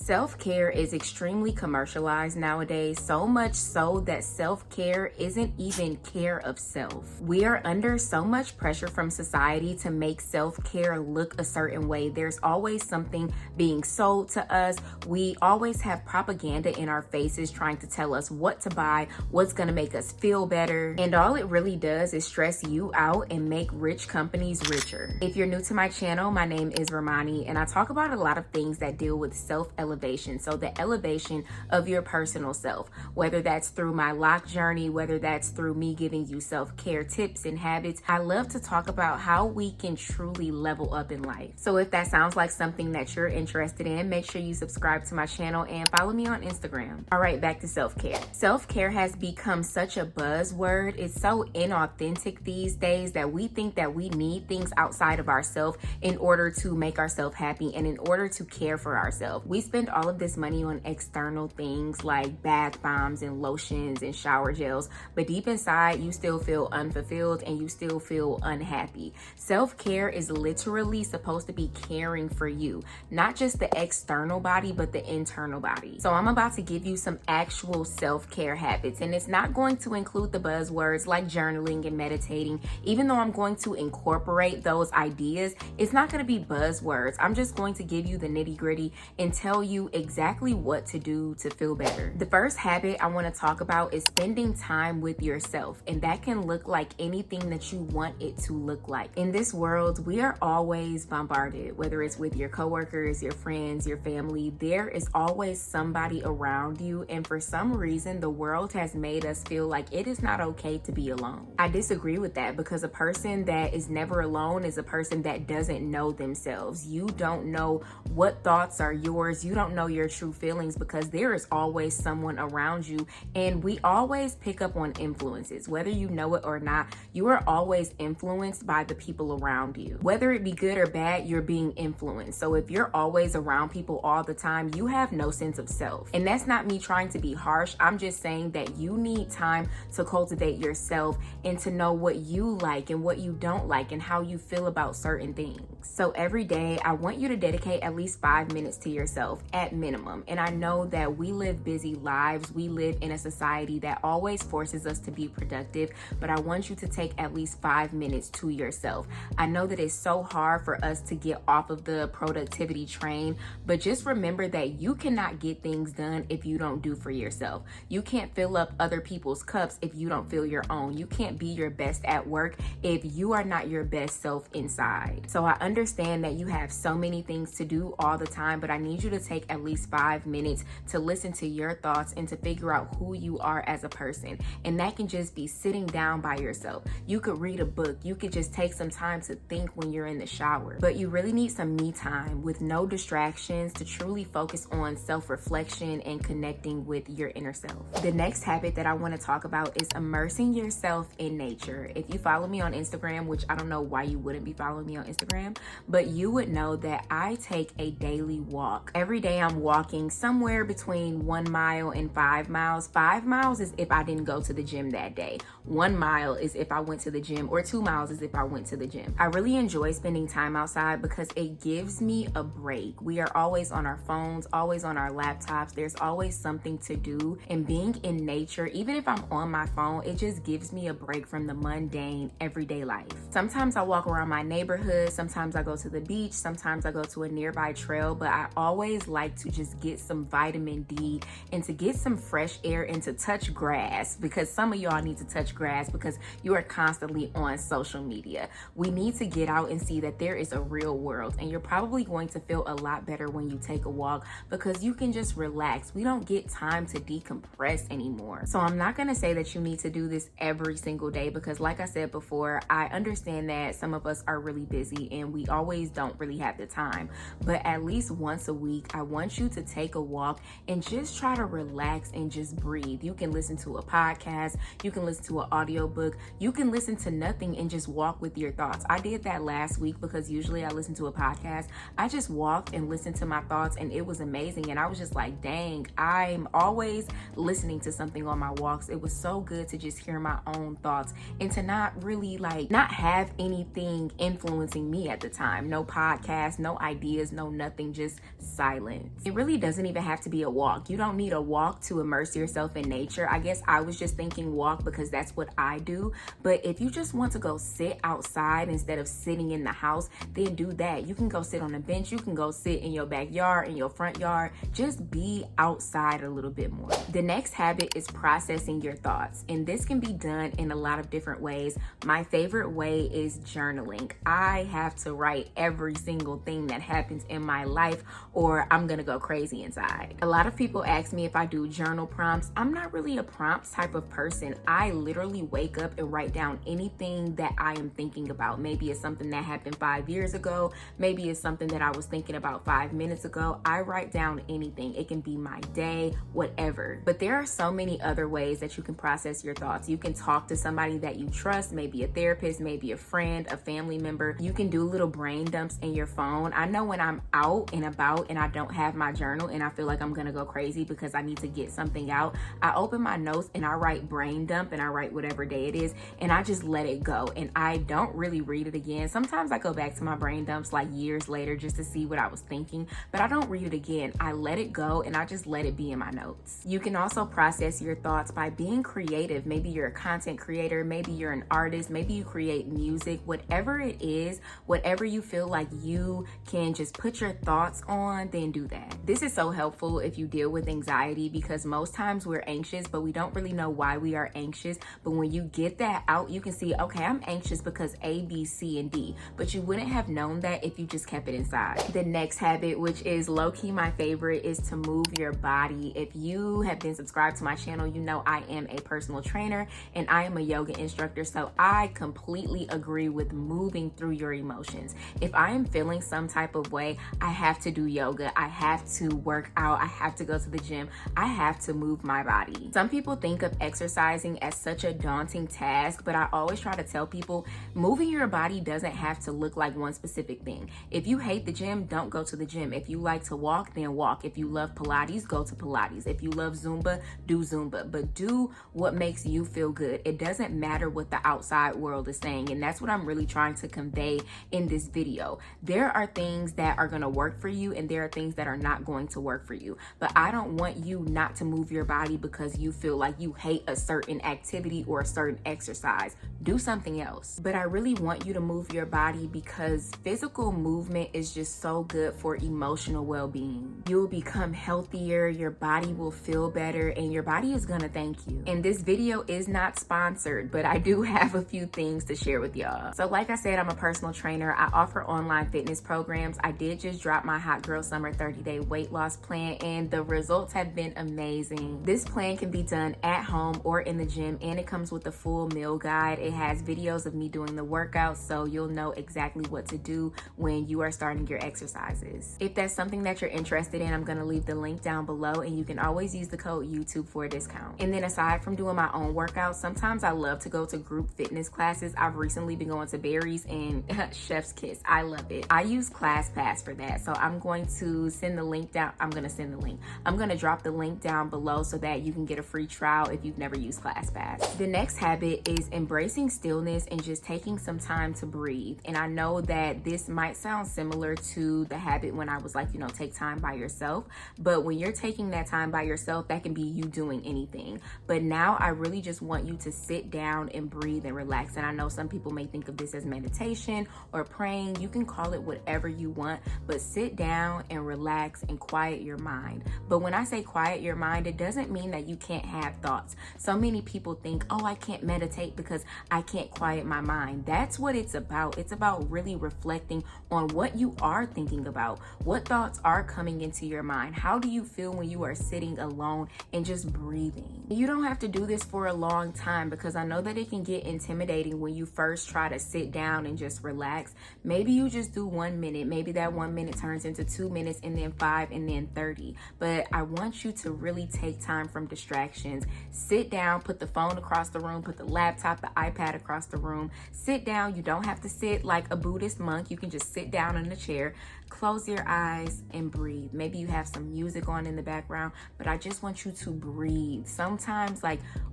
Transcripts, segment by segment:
Self-care is extremely commercialized nowadays, so much so that self-care isn't even care of self. We are under so much pressure from society to make self-care look a certain way. There's always something being sold to us. We always have propaganda in our faces trying to tell us what to buy, what's gonna make us feel better. And all it really does is stress you out and make rich companies richer. If you're new to my channel, my name is Romani, and I talk about a lot of things that deal with self-elevation. So the elevation of your personal self, whether that's through my lock journey, whether that's through me giving you self-care tips and habits. I love to talk about how we can truly level up in life. So if that sounds like something that you're interested in, make sure you subscribe to my channel and follow me on Instagram. All right, back to self-care. Self-care has become such a buzzword. It's so inauthentic these days that we think that we need things outside of ourselves in order to make ourselves happy and in order to care for ourselves. We spend all of this money on external things like bath bombs and lotions and shower gels, but deep inside you still feel unfulfilled and you still feel unhappy. Self-care is literally supposed to be caring for you, not just the external body, but the internal body. So I'm about to give you some actual self-care habits, and it's not going to include the buzzwords like journaling and meditating. Even though I'm going to incorporate those ideas, it's not going to be buzzwords. I'm just going to give you the nitty-gritty and tell you exactly what to do to feel better. The first habit I want to talk about is spending time with yourself, and that can look like anything that you want it to look like. In this world, we are always bombarded, whether it's with your coworkers, your friends, your family. There is always somebody around you, and for some reason the world has made us feel like it is not okay to be alone. I disagree with that, because a person that is never alone is a person that doesn't know themselves. You don't know what thoughts are yours. You don't know your true feelings, because there is always someone around you, and we always pick up on influences. Whether you know it or not, you are always influenced by the people around you. Whether it be good or bad, you're being influenced. So if you're always around people all the time, you have no sense of self. And that's not me trying to be harsh. I'm just saying that you need time to cultivate yourself and to know what you like and what you don't like and how you feel about certain things. So every day, I want you to dedicate at least 5 minutes to yourself at minimum. And I know that we live busy lives. We live in a society that always forces us to be productive, but I want you to take at least 5 minutes to yourself. I know that it's so hard for us to get off of the productivity train, but just remember that you cannot get things done if you don't do for yourself. You can't fill up other people's cups if you don't fill your own. You can't be your best at work if you are not your best self inside. So I understand that you have so many things to do all the time, but I need you to take at least 5 minutes to listen to your thoughts and to figure out who you are as a person. And that can just be sitting down by yourself. You could read a book. You could just take some time to think when you're in the shower. But you really need some me time with no distractions to truly focus on self-reflection and connecting with your inner self. The next habit that I want to talk about is immersing yourself in nature. If you follow me on Instagram, which I don't know why you wouldn't be following me on Instagram, but you would know that I take a daily walk. Every day I'm walking somewhere between 1 mile and 5 miles. 5 miles is if I didn't go to the gym that day. 1 mile is if I went to the gym, or 2 miles is if I went to the gym. I really enjoy spending time outside because it gives me a break. We are always on our phones, always on our laptops. There's always something to do, and being in nature, even if I'm on my phone, it just gives me a break from the mundane everyday life. Sometimes I walk around my neighborhood, sometimes I go to the beach, sometimes I go to a nearby trail, but I always like to just get some vitamin D and to get some fresh air and to touch grass, because some of y'all need to touch grass because you are constantly on social media. We need to get out and see that there is a real world, and you're probably going to feel a lot better when you take a walk because you can just relax. We don't get time to decompress anymore. So I'm not going to say that you need to do this every single day, because like I said before, I understand that some of us are really busy and we always don't really have the time, but at least once a week, I want you to take a walk and just try to relax and just breathe. You can listen to a podcast, you can listen to an audiobook, you can listen to nothing and just walk with your thoughts. I did that last week because usually I listen to a podcast. I just walked and listened to my thoughts, and it was amazing. And I was just like, dang, I'm always listening to something on my walks. It was so good to just hear my own thoughts and to not really not have anything influencing me at the time. No podcast, no ideas, no nothing, just silence. silence. It really doesn't even have to be a walk. You don't need a walk to immerse yourself in nature. I guess I was just thinking walk because that's what I do. But if you just want to go sit outside instead of sitting in the house, then do that. You can go sit on a bench. You can go sit in your backyard, in your front yard. Just be outside a little bit more. The next habit is processing your thoughts. And this can be done in a lot of different ways. My favorite way is journaling. I have to write every single thing that happens in my life or I'm gonna go crazy inside. A lot of people ask me if I do journal prompts. I'm not really a prompts type of person. I literally wake up and write down anything that I am thinking about. Maybe it's something that happened 5 years ago. Maybe it's something that I was thinking about 5 minutes ago. I write down anything. It can be my day, whatever. But there are so many other ways that you can process your thoughts. You can talk to somebody that you trust, maybe a therapist, maybe a friend, a family member. You can do little brain dumps in your phone. I know when I'm out and about and I don't have my journal and I feel like I'm gonna go crazy because I need to get something out, I open my notes and I write brain dump and I write whatever day it is and I just let it go and I don't really read it again. Sometimes I go back to my brain dumps like years later just to see what I was thinking, but I don't read it again. I let it go and I just let it be in my notes. You can also process your thoughts by being creative. Maybe you're a content creator, maybe you're an artist, maybe you create music, whatever it is, whatever you feel like you can just put your thoughts on, then do that. This is so helpful if you deal with anxiety because most times we're anxious, but we don't really know why we are anxious. But when you get that out, you can see, okay, I'm anxious because A, B, C, and D. But you wouldn't have known that if you just kept it inside. The next habit, which is low-key my favorite, is to move your body. If you have been subscribed to my channel, you know I am a personal trainer and I am a yoga instructor. So I completely agree with moving through your emotions. If I am feeling some type of way, I have to do yoga. I have to work out. I have to go to the gym. I have to move my body. Some people think of exercising as such a daunting task, but I always try to tell people moving your body doesn't have to look like one specific thing. If you hate the gym, don't go to the gym. If you like to walk, then walk. If you love Pilates, go to Pilates. If you love Zumba, do Zumba. But do what makes you feel good. It doesn't matter what the outside world is saying. And that's what I'm really trying to convey in this video. There are things that are going to work for you and there are things that are not going to work for you. But I don't want you not to move your body because you feel like you hate a certain activity or a certain exercise. Do something else. But I really want you to move your body because physical movement is just so good for emotional well-being. You'll become healthier, your body will feel better, and your body is gonna thank you. And this video is not sponsored, but I do have a few things to share with y'all. So like I said, I'm a personal trainer. I offer online fitness programs. I did just drop my Hot Girl Summer 30-day weight loss plan and the results have been amazing. This plan can be done at home or in the gym and it comes with a full meal guide. It has videos of me doing the workouts so you'll know exactly what to do when you are starting your exercises. If that's something that you're interested in, I'm gonna leave the link down below and you can always use the code YouTube for a discount. And then aside from doing my own workouts, sometimes I love to go to group fitness classes. I've recently been going to Barry's and Chef's Kiss. I love it. I use ClassPass for that. So I'm going to send the link down. I'm going to drop the link down below so that you can get a free trial if you've never used ClassPass. The next habit is embracing stillness and just taking some time to breathe. And I know that this might sound similar to the habit when I was like, take time by yourself. But when you're taking that time by yourself, that can be you doing anything. But now I really just want you to sit down and breathe and relax. And I know some people may think of this as meditation or praying. You can call it whatever you want, but sit down and relax and quiet your mind. But when I say quiet your mind, it doesn't mean that you can't have thoughts. So many people think, oh, I can't meditate because I can't quiet my mind. That's what it's about. It's about really reflecting on what you are thinking about. What thoughts are coming into your mind? How do you feel when you are sitting alone and just breathing? You don't have to do this for a long time because I know that it can get intimidating when you first try to sit down and just relax. Maybe you just do 1 minute. Maybe that 1 minute turns into 2 minutes and then 5 and then 30. But I want you to really take time from distractions. Sit down, put the phone across the room, put the laptop, the iPad across the room. Sit down. You don't have to sit like a Buddhist monk. You can just sit down in a chair, close your eyes and breathe. Maybe you have some music on in the background, but I just want you to breathe. Sometimes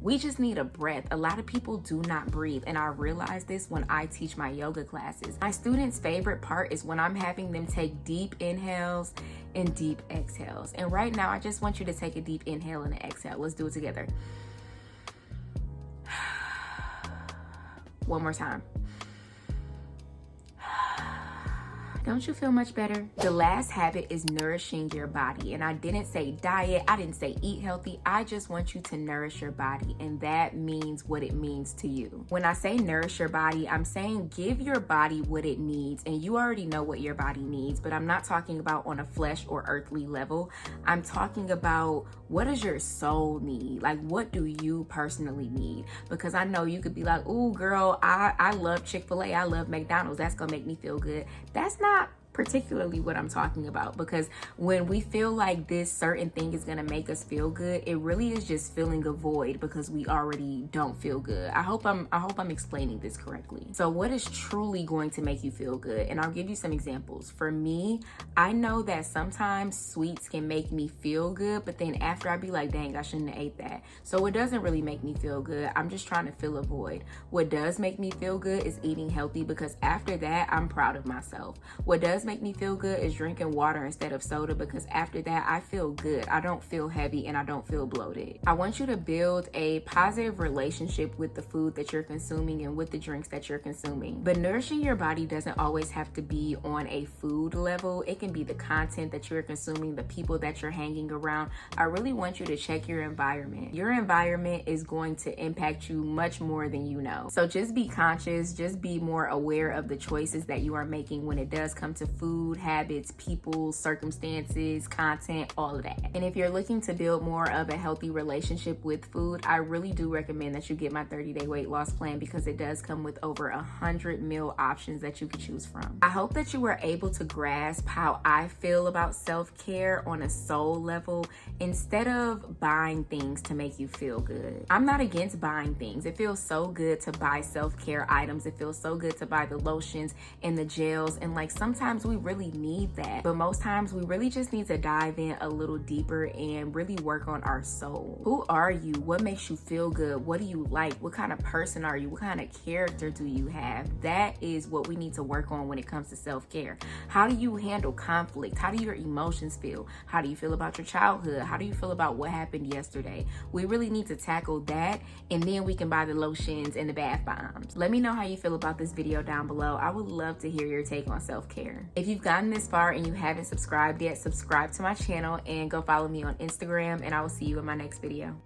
we just need a breath. A lot of people do not breathe. And I realize this when I teach my yoga classes. My students' favorite part is when I'm having them take deep inhales and deep exhales. And right now, I just want you to take a deep inhale and an exhale. Let's do it together. One more time. Don't you feel much better? The last habit is nourishing your body. And I didn't say diet. I didn't say eat healthy. I just want you to nourish your body. And that means what it means to you. When I say nourish your body, I'm saying give your body what it needs. And you already know what your body needs, but I'm not talking about on a flesh or earthly level. I'm talking about what does your soul need? Like, what do you personally need? Because I know you could be like, ooh, girl, I love Chick-fil-A. I love McDonald's. That's going to make me feel good. That's not particularly what I'm talking about, because when we feel like this certain thing is going to make us feel good, it really is just filling a void because we already don't feel good. I hope I'm explaining this correctly. So what is truly going to make you feel good? And I'll give you some examples. For me, I know that sometimes sweets can make me feel good, but then after I be like, dang, I shouldn't have ate that. So it doesn't really make me feel good. I'm just trying to fill a void. What does make me feel good is eating healthy, because after that, I'm proud of myself. What does make me feel good is drinking water instead of soda, because after that I feel good. I don't feel heavy and I don't feel bloated. I want you to build a positive relationship with the food that you're consuming and with the drinks that you're consuming. But nourishing your body doesn't always have to be on a food level. It can be the content that you're consuming, the people that you're hanging around. I really want you to check your environment. Your environment is going to impact you much more than you know. So just be conscious, just be more aware of the choices that you are making when it does come to food, habits, people, circumstances, content, all of that. And if you're looking to build more of a healthy relationship with food, I really do recommend that you get my 30-day weight loss plan, because it does come with over 100 meal options that you can choose from. I hope that you were able to grasp how I feel about self-care on a soul level, instead of buying things to make you feel good. I'm not against buying things. It feels so good to buy self-care items. It feels so good to buy the lotions and the gels, and like sometimes we really need that, but most times we really just need to dive in a little deeper and really work on our soul. Who are you? What makes you feel good? What do you like? What kind of person are you? What kind of character do you have? That is what we need to work on when it comes to self-care. How do you handle conflict? How do your emotions feel? How do you feel about your childhood? How do you feel about what happened yesterday? We really need to tackle that, and then we can buy the lotions and the bath bombs. Let me know how you feel about this video down below. I would love to hear your take on self-care. If you've gotten this far and you haven't subscribed yet, subscribe to my channel and go follow me on Instagram, and I will see you in my next video.